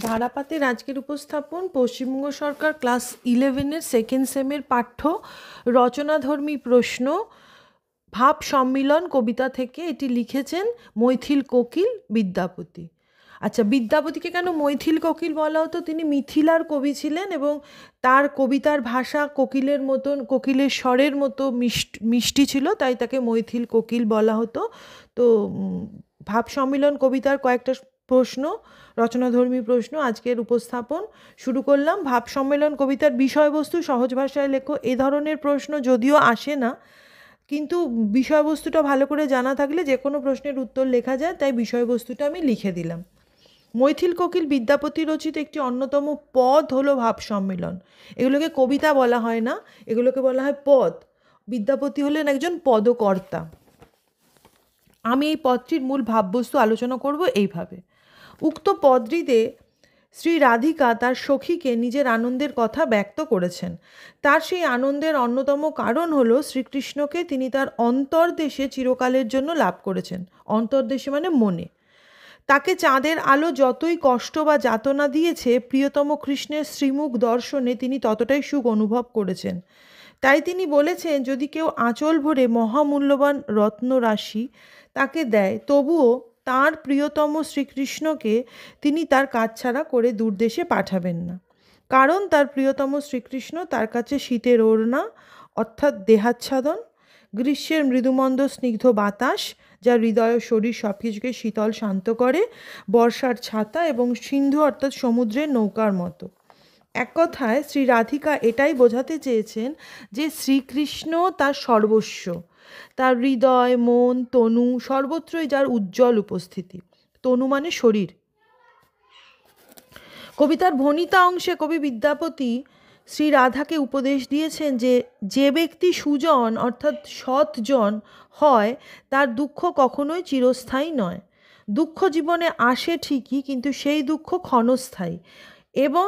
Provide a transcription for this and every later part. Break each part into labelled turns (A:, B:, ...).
A: ধারাপাতের আজকের উপস্থাপন পশ্চিমবঙ্গ সরকার class 11-এর second সেমের পাঠ্য রচনাধর্মী প্রশ্ন ভাব সম্মিলন কবিতা থেকে। এটি লিখেছেন মৈথিল কোকিল বিদ্যাপতি। আচ্ছা, বিদ্যাপতিকে কেন মৈথিল কোকিল বলা হতো? তিনি মিথিলার কবি ছিলেন এবং তার কবিতার ভাষা কোকিলের মতন, কোকিলের স্বরের মতো মিষ্টি ছিল, তাই তাকে মৈথিল কোকিল বলা হতো। তো ভাব সম্মিলন কবিতার কয়েকটা প্রশ্ন, রচনাধর্মী প্রশ্ন আজকের উপস্থাপন শুরু করলাম। ভাব সম্মেলন কবিতার বিষয়বস্তু সহজ ভাষায় লেখো। এ ধরনের প্রশ্ন যদিও আসে না, কিন্তু বিষয়বস্তুটা ভালো করে জানা থাকলে যে কোনো প্রশ্নের উত্তর লেখা যায়, তাই বিষয়বস্তুটা আমি লিখে দিলাম। মৈথিল কোকিল বিদ্যাপতি রচিত একটি অন্যতম পদ হলো ভাব সম্মেলন। এগুলোকে কবিতা বলা হয় না, এগুলোকে বলা হয় পদ। বিদ্যাপতি হলেন একজন পদকর্তা। আমি এই পদটির মূল ভাববস্তু আলোচনা করব এইভাবে। উক্ত পদটিতে শ্রী রাধিকা তার সখীকে নিজের আনন্দের কথা ব্যক্ত করেছেন। তার সেই আনন্দের অন্যতম কারণ হলো শ্রীকৃষ্ণকে তিনি তার অন্তর্দেশে চিরকালের জন্য লাভ করেছেন। অন্তর্দেশে মানে মনে। তাকে চাঁদের আলো যতই কষ্ট বা যাতনা দিয়েছে, প্রিয়তম কৃষ্ণের শ্রীমুখ দর্শনে তিনি ততটাই সুখ অনুভব করেছেন। তাই তিনি বলেছেন, যদি কেউ আঁচল ভরে মহামূল্যবান রত্নরাশি তাকে দেয়, তবুও তার প্রিয়তম শ্রীকৃষ্ণকে তিনি তার কাছছাড়া করে দূরদেশে পাঠাবেন না। কারণ তার প্রিয়তম শ্রীকৃষ্ণ তার কাছে শীতের ওড়না অর্থাৎ দেহাচ্ছাদন, গ্রীষ্মের মৃদুমন্দ স্নিগ্ধ বাতাস যা হৃদয় ও শরীর সব কিছুকে শীতল শান্ত করে, বর্ষার ছাতা এবং সিন্ধু অর্থাৎ সমুদ্রের নৌকার মতো। এক কথায় শ্রী রাধিকা এটাই বোঝাতে চেয়েছেন যে শ্রীকৃষ্ণ তার সর্বস্ব, তার হৃদয়, মন, তনু সর্বত্রই যার উজ্জ্বল উপস্থিতি। তনু মানে শরীর। কবিতার ভণিতা অংশে কবি বিদ্যাপতি শ্রী রাধাকে উপদেশ দিয়েছেন যে যে ব্যক্তি সুজন অর্থাৎ সৎজন হয়, তার দুঃখ কখনোই চিরস্থায়ী নয়। দুঃখ জীবনে আসে ঠিকই, কিন্তু সেই দুঃখ ক্ষণস্থায়ী এবং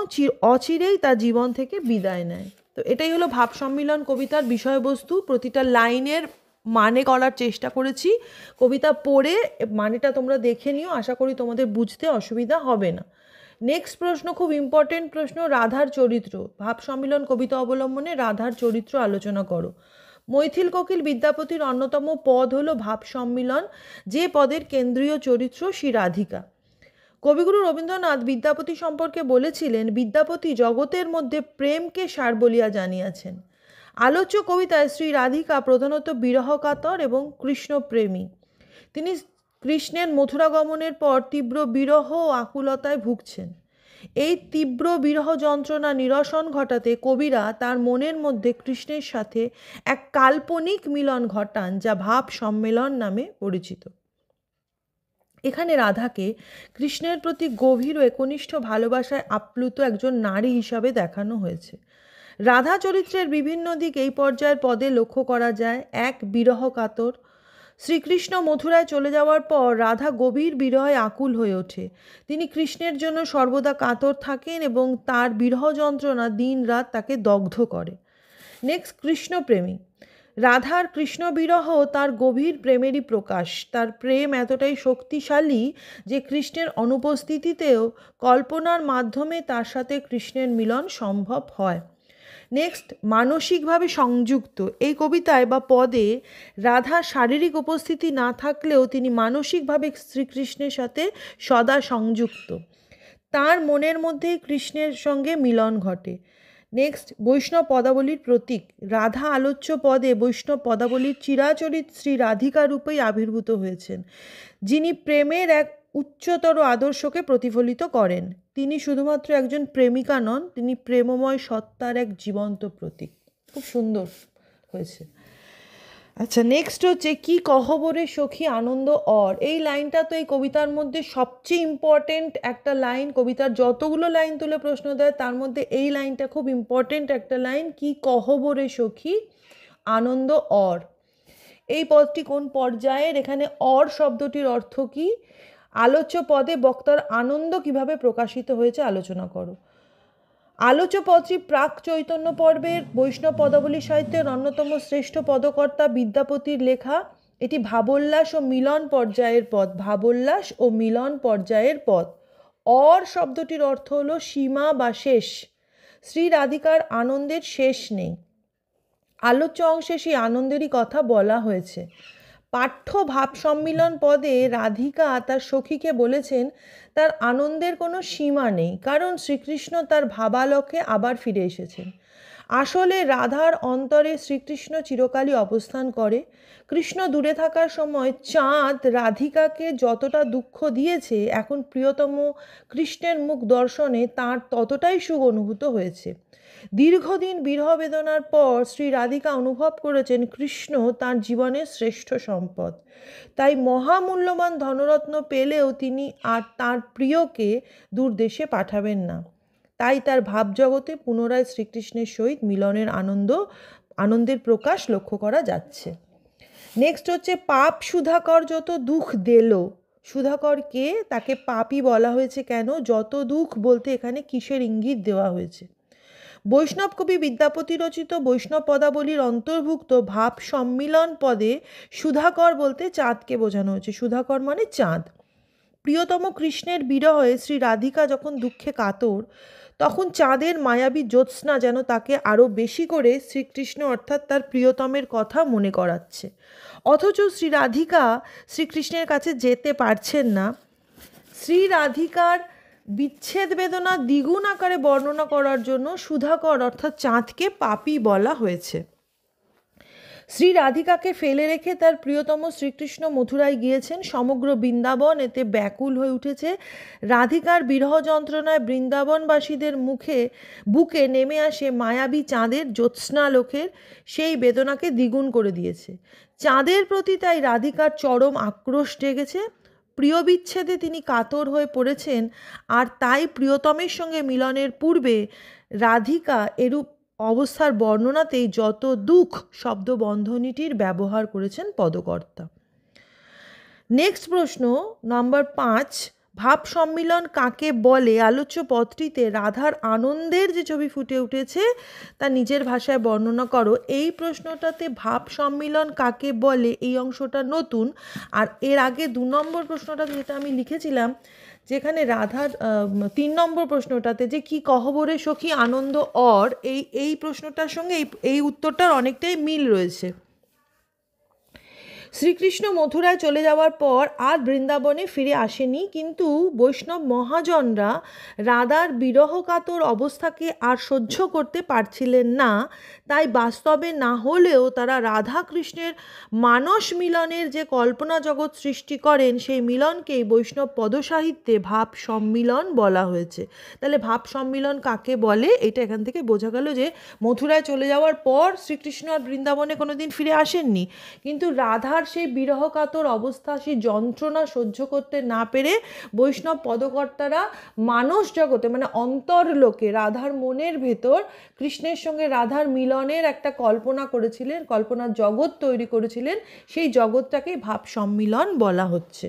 A: অচিরেই তার জীবন থেকে বিদায় নেয়। তো এটাই হলো ভাব সম্মিলন কবিতার বিষয়বস্তু। প্রতিটা লাইনের মানে করার চেষ্টা করেছি। কবিতা পড়ে মানেটা তোমরা দেখে নিও, আশা করি তোমাদের বুঝতে অসুবিধা হবে না। নেক্সট প্রশ্ন, খুব ইম্পর্টেন্ট প্রশ্ন, রাধার চরিত্র। ভাব সম্মিলন কবিতা অবলম্বনে রাধার চরিত্র আলোচনা করো। মৈথিল কোকিল বিদ্যাপতির অন্যতম পদ হলো ভাব সম্মিলন, যে পদের কেন্দ্রীয় চরিত্র শ্রী রাধিকা। কবিগুরু রবীন্দ্রনাথ বিদ্যাপতি সম্পর্কে বলেছিলেন, বিদ্যাপতি জগতের মধ্যে প্রেমকে সার বলিয়া জানিয়াছেন। আলোচ্য কবিতায় শ্রী রাধিকা প্রধানত বিরহকাতর এবং কৃষ্ণপ্রেমী। তিনি কৃষ্ণের মথুরাগমনের পর তীব্র বিরহ ও আকুলতায় ভুগছেন। এই তীব্র বিরহ যন্ত্রণা নিরসন ঘটাতে কবিরা তার মনের মধ্যে কৃষ্ণের সাথে এক কাল্পনিক মিলন ঘটান, যা ভাব সম্মেলন নামে পরিচিত। এখানে রাধাকে কৃষ্ণের প্রতি গভীর ও একনিষ্ঠ ভালোবাসায় আপ্লুত একজন নারী হিসাবে দেখানো হয়েছে। রাধা চরিত্রের বিভিন্ন দিক এই পর্যায়ের পদে লক্ষ্য করা যায়। এক, বিরহ কাতর। শ্রীকৃষ্ণ মথুরায় চলে যাওয়ার পর রাধা গভীর বিরহে আকুল হয়ে ওঠে। তিনি কৃষ্ণের জন্য সর্বদা কাতর থাকেন এবং তার বিরহ যন্ত্রণা দিন রাত তাকে দগ্ধ করে। নেক্সট, কৃষ্ণপ্রেমী। রাধার কৃষ্ণ বিরহ তার গভীর প্রেমেরই প্রকাশ। তার প্রেম এতটাই শক্তিশালী যে কৃষ্ণের অনুপস্থিতিতেও কল্পনার মাধ্যমে তার সাথে কৃষ্ণের মিলন সম্ভব হয়। নেক্সট, মানসিকভাবে সংযুক্ত। এই কবিতায় বা পদে রাধার শারীরিক উপস্থিতি না থাকলেও তিনি মানসিকভাবে শ্রীকৃষ্ণের সাথে সদা সংযুক্ত। তার মনের মধ্যেই কৃষ্ণের সঙ্গে মিলন ঘটে। নেক্সট, বৈষ্ণব পদাবলীর প্রতীক। রাধা আলোচ্য পদে বৈষ্ণব পদাবলীর চিরাচরিত শ্রী রাধিকা রূপেই আবির্ভূত হয়েছেন, যিনি প্রেমের এক উচ্চতর আদর্শকে প্রতিফলিত করেন। তিনি শুধুমাত্র একজন প্রেমিকা নন, তিনি প্রেমময় সত্তার এক জীবন্ত প্রতীক। খুব সুন্দর হয়েছে। আচ্ছা, নেক্সট হচ্ছে, কি কহবরে সখী আনন্দ অর। এই লাইনটা তো এই কবিতার মধ্যে সবচেয়ে ইম্পর্টেন্ট একটা লাইন। কবিতার যতগুলো লাইন তুলে প্রশ্ন দেয় তার মধ্যে এই লাইনটা খুব ইম্পর্টেন্ট একটা লাইন। কি কহবরে সখী আনন্দ অর। এই পদটি কোন পর্যায়ের? এখানে অর শব্দটির অর্থ কি? আলোচ্য পদে বক্তার আনন্দ কিভাবে প্রকাশিত হয়েছে আলোচনা করো। আলোচ্য পদটি প্রাক চৈতন্য পর্বের বৈষ্ণব পদাবলী সাহিত্যের অন্যতম শ্রেষ্ঠ পদকর্তা বিদ্যাপতির লেখা। এটি ভাবোল্লাস ও মিলন পর্যায়ের পদ। ভাবোল্লাস ও মিলন পর্যায়ের পদ। অর শব্দটির অর্থ হলো সীমা বা শেষ। শ্রী রাধিকার আনন্দের শেষ নেই। আলোচ্য অংশে সেই আনন্দেরই কথা বলা হয়েছে। পাঠ্য ভাব সম্মিলন পদে রাধিকা তার সখীকে বলেছেন তার আনন্দের কোনো সীমা নেই, কারণ শ্রীকৃষ্ণ তার ভাবালোকে আবার ফিরে এসেছেন। আসলে রাধার অন্তরে শ্রীকৃষ্ণ চিরকালই অবস্থান করে। কৃষ্ণ দূরে থাকার সময় চাঁদ রাধিকাকে যতটা দুঃখ দিয়েছে, এখন প্রিয়তম কৃষ্ণের মুখ দর্শনে তাঁর ততটাই সুখ অনুভূত হয়েছে। দীর্ঘদিন বিরহ বেদনার পর শ্রী রাধিকা অনুভব করেছেন কৃষ্ণ তাঁর জীবনের শ্রেষ্ঠ সম্পদ। তাই মহামূল্যবান ধনরত্ন পেলেও তিনি আর তাঁর প্রিয়কে দূর দেশে পাঠাবেন না। তাই তার ভাবজগতে পুনরায় শ্রীকৃষ্ণের সহিত মিলনের আনন্দের প্রকাশ লক্ষ্য করা যাচ্ছে। নেক্সট হচ্ছে পাপ সুধাকর যত দুঃখ দিল। সুধাকর কে? তাকে পাপী বলা হয়েছে কেন? যত দুঃখ বলতে এখানে কিসের ইঙ্গিত দেওয়া হয়েছে? বৈষ্ণব কবি বিদ্যাপতি রচিত বৈষ্ণব পদাবলীর অন্তর্ভুক্ত ভাব সম্মিলন পদে সুধাকর বলতে চাঁদকে বোঝানো হয়েছে। সুধাকর মানে চাঁদ। প্রিয়তম কৃষ্ণের বিরহে শ্রী রাধিকা যখন দুঃখে কাতর, তখন চাঁদের মায়াবী জ্যোৎস্না যেন তাকে আরও বেশি করে শ্রীকৃষ্ণ অর্থাৎ তার প্রিয়তমের কথা মনে করাচ্ছে। অথচ শ্রী রাধিকা শ্রীকৃষ্ণের কাছে যেতে পারছেন না। শ্রী রাধিকার বিচ্ছেদ বেদনা দ্বিগুণ আকারে বর্ণনা করার জন্য সুধাকর অর্থাৎ চাঁদকে পাপী বলা হয়েছে। শ্রী রাধিকাকে ফেলে রেখে তার প্রিয়তম শ্রীকৃষ্ণ মথুরায় গিয়েছেন। সমগ্র বৃন্দাবন এতে ব্যাকুল হয়ে উঠেছে। রাধিকার বিরহ যন্ত্রণায় বৃন্দাবনবাসীদের বুকে নেমে আসে মায়াবী চাঁদের জ্যোৎস্নালোকের সেই বেদনাকে দ্বিগুণ করে দিয়েছে। চাঁদের প্রতি তাই রাধিকার চরম আক্রোশ জেগেছে। প্রিয় বিচ্ছেদে তিনি কাতর হয়ে পড়েছেন, আর তাই প্রিয়তমের সঙ্গে মিলনের পূর্বে রাধিকা এরূপ অবস্থার বর্ণনাতেই যত দুঃখ শব্দ বন্ধনীটির ব্যবহার করেছেন পদকর্তা। নেক্সট প্রশ্ন নম্বর 5, ভাব সম্মিলন কাকে বলে? আলোচ্য পদটিতে রাধার আনন্দের যে ছবি ফুটে উঠেছে তা নিজের ভাষায় বর্ণনা করো। এই প্রশ্নটাতে ভাব সম্মিলন কাকে বলে এই অংশটা নতুন, আর এর আগে 2 নম্বর প্রশ্নটা যেটা আমি লিখেছিলাম, যেখানে রাধার 3 নম্বর প্রশ্নটাতে যে কি কহবরে সখী আনন্দ অর, এই প্রশ্নটার সঙ্গে এই উত্তরটার অনেকটাই মিল রয়েছে। শ্রীকৃষ্ণ মথুরায় চলে যাওয়ার পর আর বৃন্দাবনে ফিরে আসেনি, কিন্তু বৈষ্ণব মহাজনরা রাধার বিরহকাতর অবস্থাকে আর সহ্য করতে পারছিলেন না। তাই বাস্তবে না হলেও তারা রাধা কৃষ্ণের মানস মিলনের যে কল্পনা জগৎ সৃষ্টি করেন, সেই মিলনকেই বৈষ্ণব পদসাহিত্যে ভাব সম্মিলন বলা হয়েছে। তাহলে ভাব সম্মিলন কাকে বলে এটা এখান থেকে বোঝা গেল যে মথুরায় চলে যাওয়ার পর শ্রীকৃষ্ণ আর বৃন্দাবনে কোনোদিন ফিরে আসেননি, কিন্তু রাধার সেই বিরহকাতর অবস্থা, সেই যন্ত্রণা সহ্য করতে না পেরে বৈষ্ণব পদকর্তারা মানস জগতে মানে অন্তরলোকে রাধার মনের ভেতর কৃষ্ণের সঙ্গে রাধার মিলনের একটা কল্পনা করেছিলেন, কল্পনার জগৎ তৈরি করেছিলেন। সেই জগৎটাকেই ভাব সম্মিলন বলা হচ্ছে।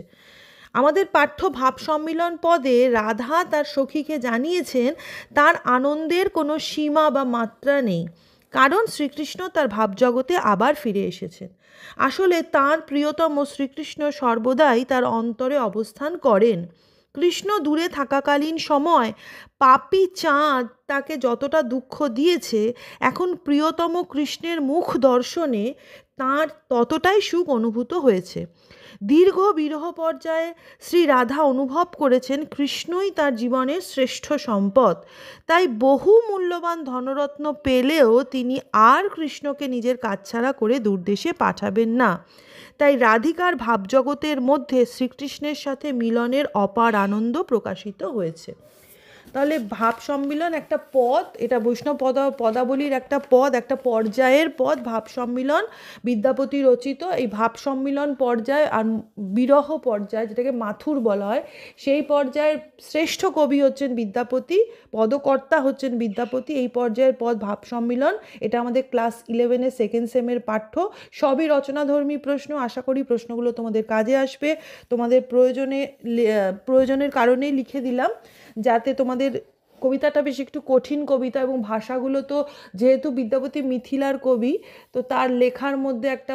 A: আমাদের পাঠ্য ভাব সম্মিলন পদে রাধা তার সখীকে জানিয়েছেন তার আনন্দের কোনো সীমা বা মাত্রা নেই, কারণ শ্রীকৃষ্ণ তার ভাবজগতে আবার ফিরে এসেছেন। আসলে তাঁর প্রিয়তম শ্রীকৃষ্ণ সর্বদাই তার অন্তরে অবস্থান করেন। কৃষ্ণ দূরে থাকাকালীন সময় পাপী চাঁদ তাকে যতটা দুঃখ দিয়েছে, এখন প্রিয়তম কৃষ্ণের মুখ দর্শনে তাঁর ততটাই সুখ অনুভূত হয়েছে। দীর্ঘ বিরহ পর্যায়ে শ্রী রাধা অনুভব করেছেন কৃষ্ণই তার জীবনের শ্রেষ্ঠ সম্পদ। তাই বহু মূল্যবান ধনরত্ন পেলেও তিনি আর কৃষ্ণকে নিজের কাছছাড়া করে দূরদেশে পাঠাবেন না। তাই রাধিকার ভাবজগতের মধ্যে শ্রীকৃষ্ণের সাথে মিলনের অপার আনন্দ প্রকাশিত হয়েছে। তাহলে ভাব সম্মিলন একটা পদ, এটা বৈষ্ণব পদাবলীর একটা পদ, একটা পর্যায়ের পদ। ভাব সম্মিলন বিদ্যাপতি রচিত এই ভাব সম্মিলন পর্যায় আর বিরহ পর্যায়, যেটাকে মাথুর বলা হয়, সেই পর্যায়ের শ্রেষ্ঠ কবি হচ্ছেন বিদ্যাপতি, পদকর্তা হচ্ছেন বিদ্যাপতি। এই পর্যায়ের পদ ভাব সম্মিলন। এটা আমাদের ক্লাস 11-এর সেকেন্ড সেমের পাঠ্য। সবই রচনাধর্মী প্রশ্ন। আশা করি প্রশ্নগুলো তোমাদের কাজে আসবে। তোমাদের প্রয়োজনের কারণেই লিখে দিলাম, যাতে তোমাদের কবিতাটা বেশ একটু কঠিন কবিতা, এবং ভাষাগুলো তো যেহেতু বিদ্যাপতি মিথিলার কবি, তো তার লেখার মধ্যে একটা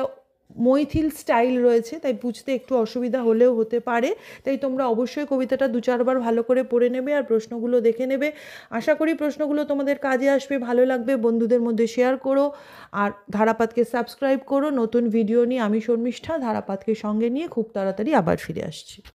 A: মৈথিল স্টাইল রয়েছে, তাই বুঝতে একটু অসুবিধা হলেও হতে পারে। তাই তোমরা অবশ্যই কবিতাটা 2-4 বার ভালো করে পড়ে নেবে আর প্রশ্নগুলো দেখে নেবে। আশা করি প্রশ্নগুলো তোমাদের কাজে আসবে, ভালো লাগবে। বন্ধুদের মধ্যে শেয়ার করো আর ধারাপাতকে সাবস্ক্রাইব করো। নতুন ভিডিও নিয়ে আমি শর্মিষ্ঠা ধারাপাতকে সঙ্গে নিয়ে খুব তাড়াতাড়ি আবার ফিরে আসছি।